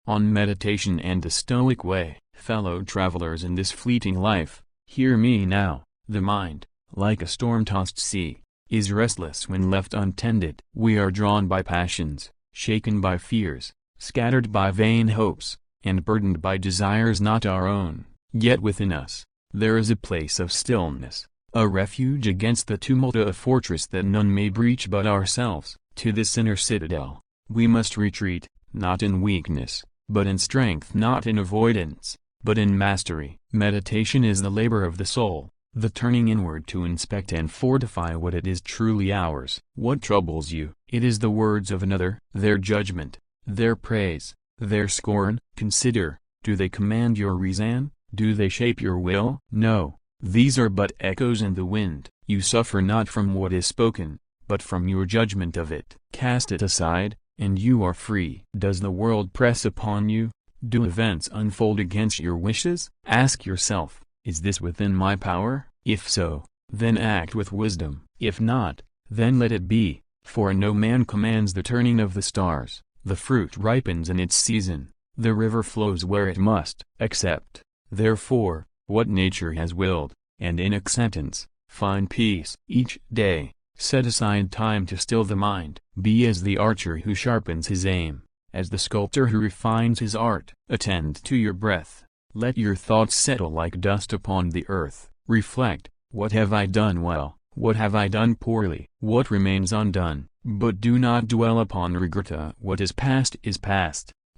on meditation and the Stoic way. Fellow travelers in this fleeting life, hear me now. The mind, like a storm-tossed sea, is restless when left untended. We are drawn by passions, shaken by fears, scattered by vain hopes, and burdened by desires not our own. Yet within us, there is a place of stillness, a refuge against the tumult, a fortress that none may breach but ourselves. To this inner citadel, we must retreat, not in weakness, but in strength, not in avoidance, but in mastery. Meditation is the labor of the soul, the turning inward to inspect and fortify what it is truly ours. What troubles you? It is the words of another, their judgment, their praise, their scorn. Consider, do they command your reason? Do they shape your will? No, these are but echoes in the wind. You suffer not from what is spoken, but from your judgment of it. Cast it aside, and you are free. Does the world press upon you? Do events unfold against your wishes? Ask yourself, is this within my power? If so, then act with wisdom. If not, then let it be, for no man commands the turning of the stars. The fruit ripens in its season, the river flows where it must. Accept, therefore, what nature has willed, and in acceptance, find peace. Each day, set aside time to still the mind. Be as the archer who sharpens his aim, as the sculptor who refines his art. Attend to your breath. Let your thoughts settle like dust upon the earth. Reflect, what have I done well, what have I done poorly, what remains undone? But do not dwell upon regret. What is past,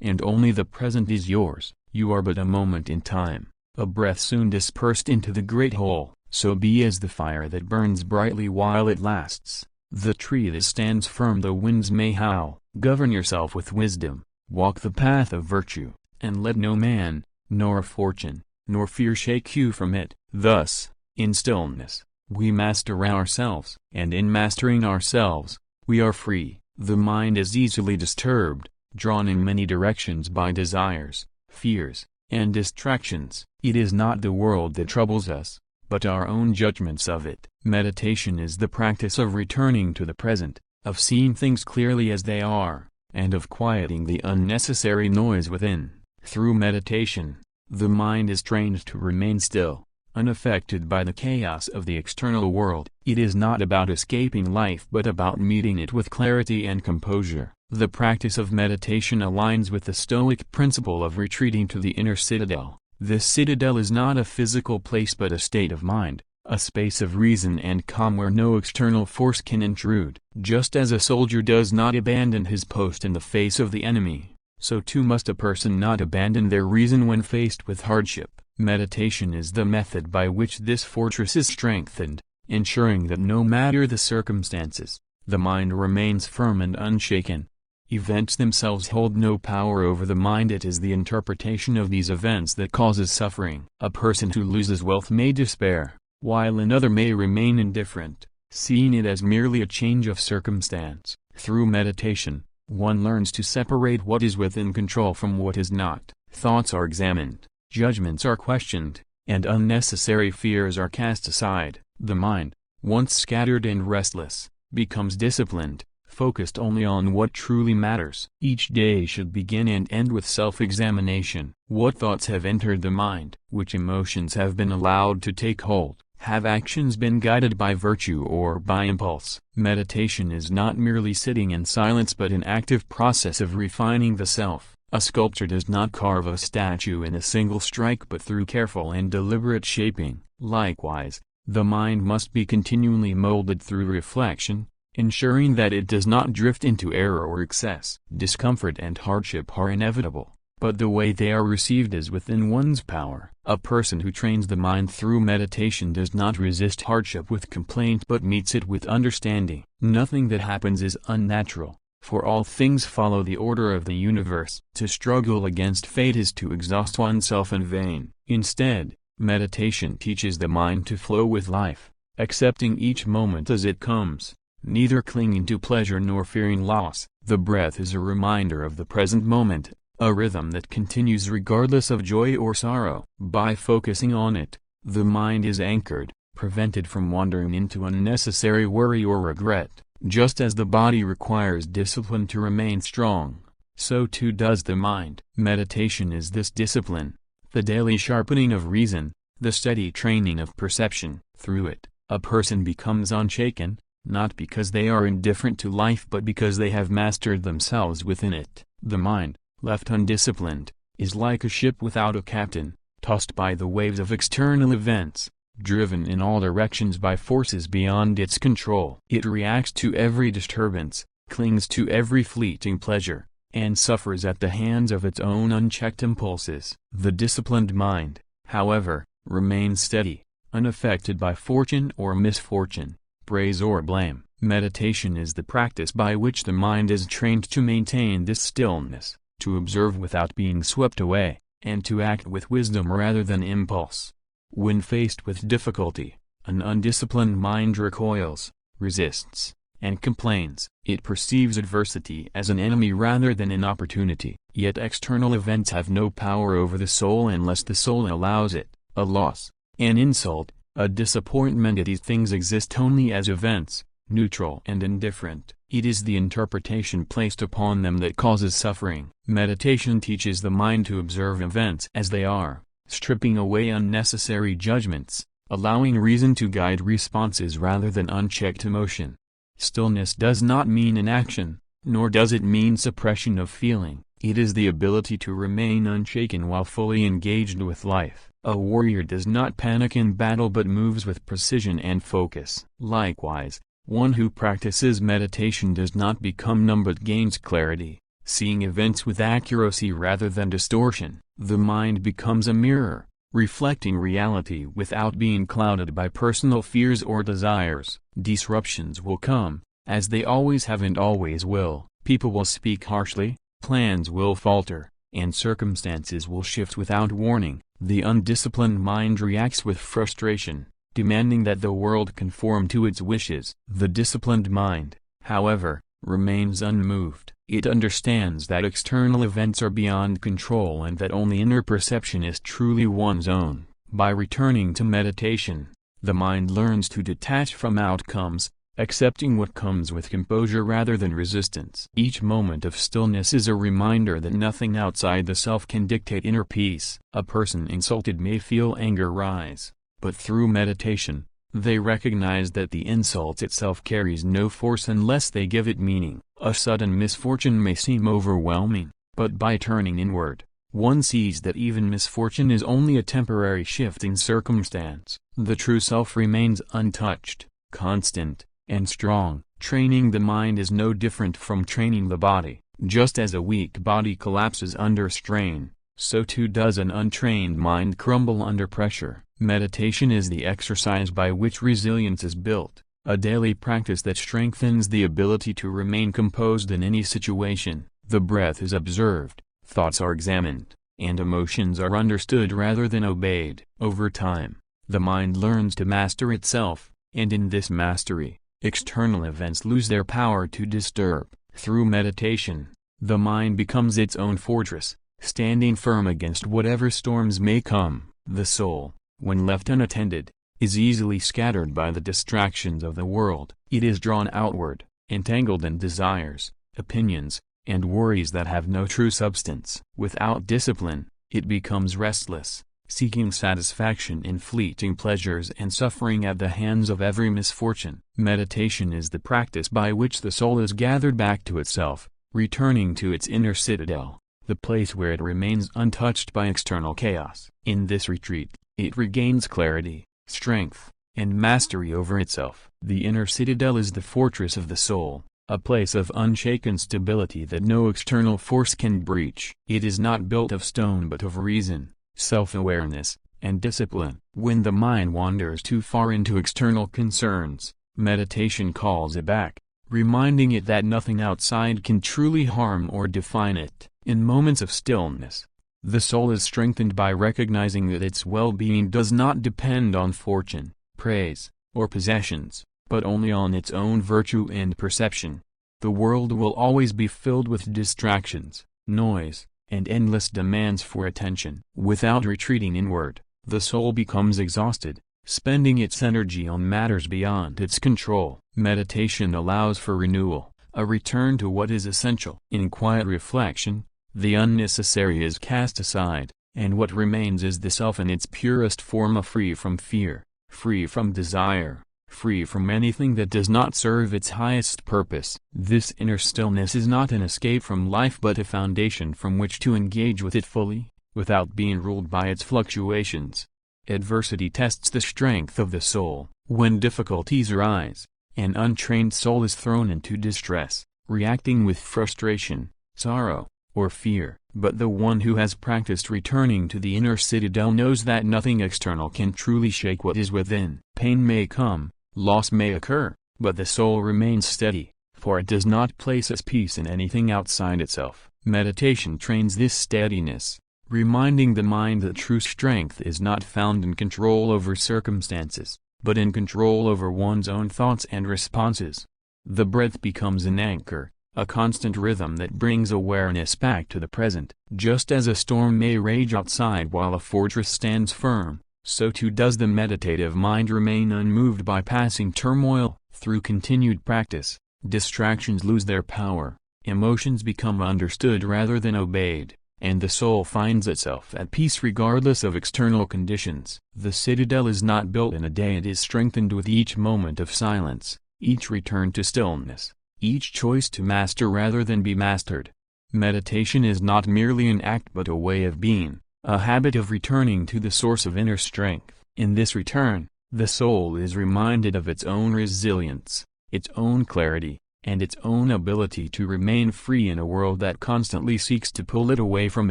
and only the present is yours. You are but a moment in time, a breath soon dispersed into the great whole. So be as the fire that burns brightly while it lasts, the tree that stands firm though winds may howl. Govern yourself with wisdom, walk the path of virtue, and let no man, nor fortune, nor fear shake you from it. Thus, in stillness, we master ourselves, and in mastering ourselves, we are free. The mind is easily disturbed, drawn in many directions by desires, fears, and distractions. It is not the world that troubles us, but our own judgments of it. Meditation is the practice of returning to the present, of seeing things clearly as they are, and of quieting the unnecessary noise within. Through meditation, the mind is trained to remain still, unaffected by the chaos of the external world. It is not about escaping life but about meeting it with clarity and composure. The practice of meditation aligns with the Stoic principle of retreating to the inner citadel. This citadel is not a physical place but a state of mind, a space of reason and calm where no external force can intrude. Just as a soldier does not abandon his post in the face of the enemy, so too must a person not abandon their reason when faced with hardship. Meditation is the method by which this fortress is strengthened, ensuring that no matter the circumstances, the mind remains firm and unshaken. Events themselves hold no power over the mind. It is the interpretation of these events that causes suffering. A person who loses wealth may despair, while another may remain indifferent, seeing it as merely a change of circumstance. Through meditation, one learns to separate what is within control from what is not. Thoughts are examined, judgments are questioned, and unnecessary fears are cast aside. The mind, once scattered and restless, becomes disciplined, focused only on what truly matters. Each day should begin and end with self-examination. What thoughts have entered the mind? Which emotions have been allowed to take hold? Have actions been guided by virtue or by impulse? Meditation is not merely sitting in silence but an active process of refining the self. A sculptor does not carve a statue in a single strike but through careful and deliberate shaping. Likewise, the mind must be continually molded through reflection, ensuring that it does not drift into error or excess. Discomfort and hardship are inevitable, but the way they are received is within one's power. A person who trains the mind through meditation does not resist hardship with complaint but meets it with understanding. Nothing that happens is unnatural, for all things follow the order of the universe. To struggle against fate is to exhaust oneself in vain. Instead, meditation teaches the mind to flow with life, accepting each moment as it comes, neither clinging to pleasure nor fearing loss. The breath is a reminder of the present moment, a rhythm that continues regardless of joy or sorrow. By focusing on it, the mind is anchored, prevented from wandering into unnecessary worry or regret. Just as the body requires discipline to remain strong, so too does the mind. Meditation is this discipline, the daily sharpening of reason, the steady training of perception. Through it, a person becomes unshaken, not because they are indifferent to life but because they have mastered themselves within it. The mind, left undisciplined, is like a ship without a captain, tossed by the waves of external events, driven in all directions by forces beyond its control. It reacts to every disturbance, clings to every fleeting pleasure, and suffers at the hands of its own unchecked impulses. The disciplined mind, however, remains steady, unaffected by fortune or misfortune, praise or blame. Meditation is the practice by which the mind is trained to maintain this stillness, to observe without being swept away, and to act with wisdom rather than impulse. When faced with difficulty, an undisciplined mind recoils, resists, and complains. It perceives adversity as an enemy rather than an opportunity. Yet external events have no power over the soul unless the soul allows it. A loss, an insult, a disappointment, these things exist only as events, neutral and indifferent. It is the interpretation placed upon them that causes suffering. Meditation teaches the mind to observe events as they are, stripping away unnecessary judgments, allowing reason to guide responses rather than unchecked emotion. Stillness does not mean inaction, nor does it mean suppression of feeling. It is the ability to remain unshaken while fully engaged with life. A warrior does not panic in battle but moves with precision and focus. Likewise, one who practices meditation does not become numb but gains clarity, seeing events with accuracy rather than distortion. The mind becomes a mirror, reflecting reality without being clouded by personal fears or desires. Disruptions will come, as they always have and always will. People will speak harshly, plans will falter, and circumstances will shift without warning. The undisciplined mind reacts with frustration, demanding that the world conform to its wishes. The disciplined mind, however, remains unmoved. It understands that external events are beyond control and that only inner perception is truly one's own. By returning to meditation, the mind learns to detach from outcomes, accepting what comes with composure rather than resistance. Each moment of stillness is a reminder that nothing outside the self can dictate inner peace. A person insulted may feel anger rise, but through meditation, they recognize that the insult itself carries no force unless they give it meaning. A sudden misfortune may seem overwhelming, but by turning inward, one sees that even misfortune is only a temporary shift in circumstance. The true self remains untouched, constant, and strong. Training the mind is no different from training the body. Just as a weak body collapses under strain, so too does an untrained mind crumble under pressure. Meditation is the exercise by which resilience is built, a daily practice that strengthens the ability to remain composed in any situation. The breath is observed, thoughts are examined, and emotions are understood rather than obeyed. Over time, the mind learns to master itself, and in this mastery, external events lose their power to disturb. Through meditation, the mind becomes its own fortress, standing firm against whatever storms may come. The soul, when left unattended, is easily scattered by the distractions of the world. It is drawn outward, entangled in desires, opinions, and worries that have no true substance. Without discipline, it becomes restless, seeking satisfaction in fleeting pleasures and suffering at the hands of every misfortune. Meditation is the practice by which the soul is gathered back to itself, returning to its inner citadel, the place where it remains untouched by external chaos. In this retreat, it regains clarity, strength, and mastery over itself. The inner citadel is the fortress of the soul, a place of unshaken stability that no external force can breach. It is not built of stone but of reason, self-awareness, and discipline. When the mind wanders too far into external concerns, meditation calls it back, reminding it that nothing outside can truly harm or define it. In moments of stillness, the soul is strengthened by recognizing that its well-being does not depend on fortune, praise, or possessions, but only on its own virtue and perception. The world will always be filled with distractions, noise, and endless demands for attention. Without retreating inward, the soul becomes exhausted, spending its energy on matters beyond its control. Meditation allows for renewal, a return to what is essential. In quiet reflection, the unnecessary is cast aside, and what remains is the self in its purest form, free from fear, free from desire, free from anything that does not serve its highest purpose. This inner stillness is not an escape from life but a foundation from which to engage with it fully, without being ruled by its fluctuations. Adversity tests the strength of the soul. When difficulties arise, an untrained soul is thrown into distress, reacting with frustration, sorrow, or fear. But the one who has practiced returning to the inner citadel knows that nothing external can truly shake what is within. Pain may come, loss may occur, but the soul remains steady, for it does not place its peace in anything outside itself. Meditation trains this steadiness, reminding the mind that true strength is not found in control over circumstances, but in control over one's own thoughts and responses. The breath becomes an anchor, a constant rhythm that brings awareness back to the present. Just as a storm may rage outside while a fortress stands firm, so too does the meditative mind remain unmoved by passing turmoil. Through continued practice, distractions lose their power, emotions become understood rather than obeyed, and the soul finds itself at peace regardless of external conditions. The citadel is not built in a day, it is strengthened with each moment of silence, each return to stillness, each choice to master rather than be mastered. Meditation is not merely an act but a way of being, a habit of returning to the source of inner strength. In this return, the soul is reminded of its own resilience, its own clarity, and its own ability to remain free in a world that constantly seeks to pull it away from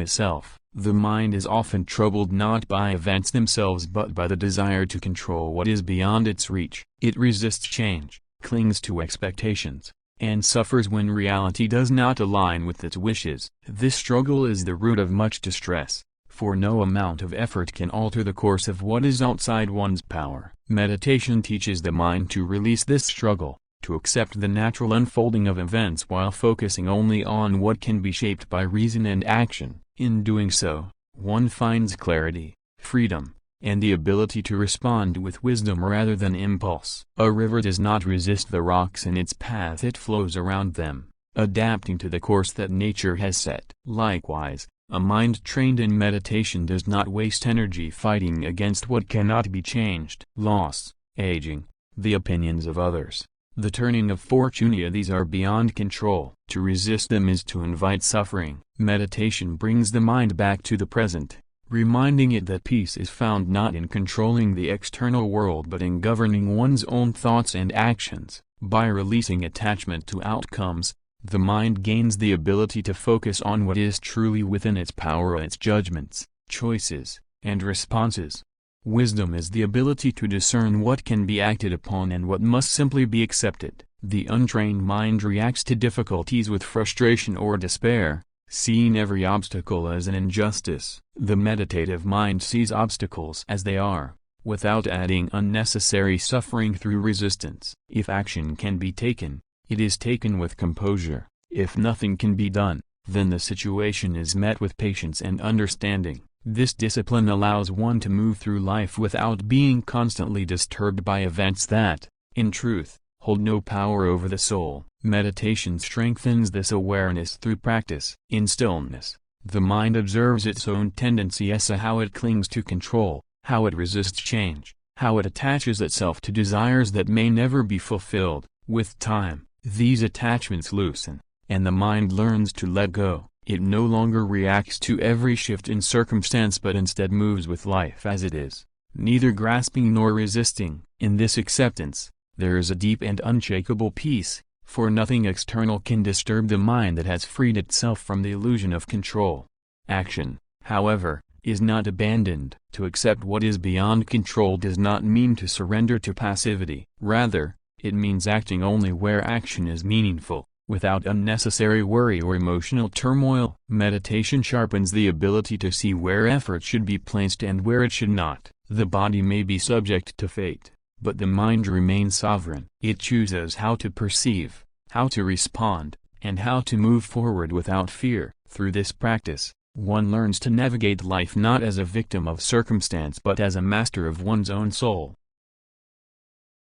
itself. The mind is often troubled not by events themselves but by the desire to control what is beyond its reach. It resists change, clings to expectations, and suffers when reality does not align with its wishes. This struggle is the root of much distress, for no amount of effort can alter the course of what is outside one's power. Meditation teaches the mind to release this struggle, to accept the natural unfolding of events while focusing only on what can be shaped by reason and action. In doing so, one finds clarity, freedom, and the ability to respond with wisdom rather than impulse. A river does not resist the rocks in its path, it flows around them, adapting to the course that nature has set. Likewise, a mind trained in meditation does not waste energy fighting against what cannot be changed. Loss, aging, the opinions of others, the turning of fortune, these are beyond control. To resist them is to invite suffering. Meditation brings the mind back to the present, reminding it that peace is found not in controlling the external world but in governing one's own thoughts and actions. By releasing attachment to outcomes, the mind gains the ability to focus on what is truly within its power, its judgments, choices, and responses. Wisdom is the ability to discern what can be acted upon and what must simply be accepted. The untrained mind reacts to difficulties with frustration or despair, seeing every obstacle as an injustice. The meditative mind sees obstacles as they are, without adding unnecessary suffering through resistance. If action can be taken, it is taken with composure. If nothing can be done, then the situation is met with patience and understanding. This discipline allows one to move through life without being constantly disturbed by events that, in truth, hold no power over the soul. Meditation strengthens this awareness through practice. In stillness, the mind observes its own tendencies, how it clings to control, how it resists change, how it attaches itself to desires that may never be fulfilled. With time, these attachments loosen, and the mind learns to let go. It no longer reacts to every shift in circumstance but instead moves with life as it is, neither grasping nor resisting. In this acceptance, there is a deep and unshakable peace, for nothing external can disturb the mind that has freed itself from the illusion of control. Action, however, is not abandoned. To accept what is beyond control does not mean to surrender to passivity. Rather, it means acting only where action is meaningful, without unnecessary worry or emotional turmoil. Meditation sharpens the ability to see where effort should be placed and where it should not. The body may be subject to fate, but the mind remains sovereign. It chooses how to perceive, how to respond, and how to move forward without fear. Through this practice, one learns to navigate life not as a victim of circumstance but as a master of one's own soul.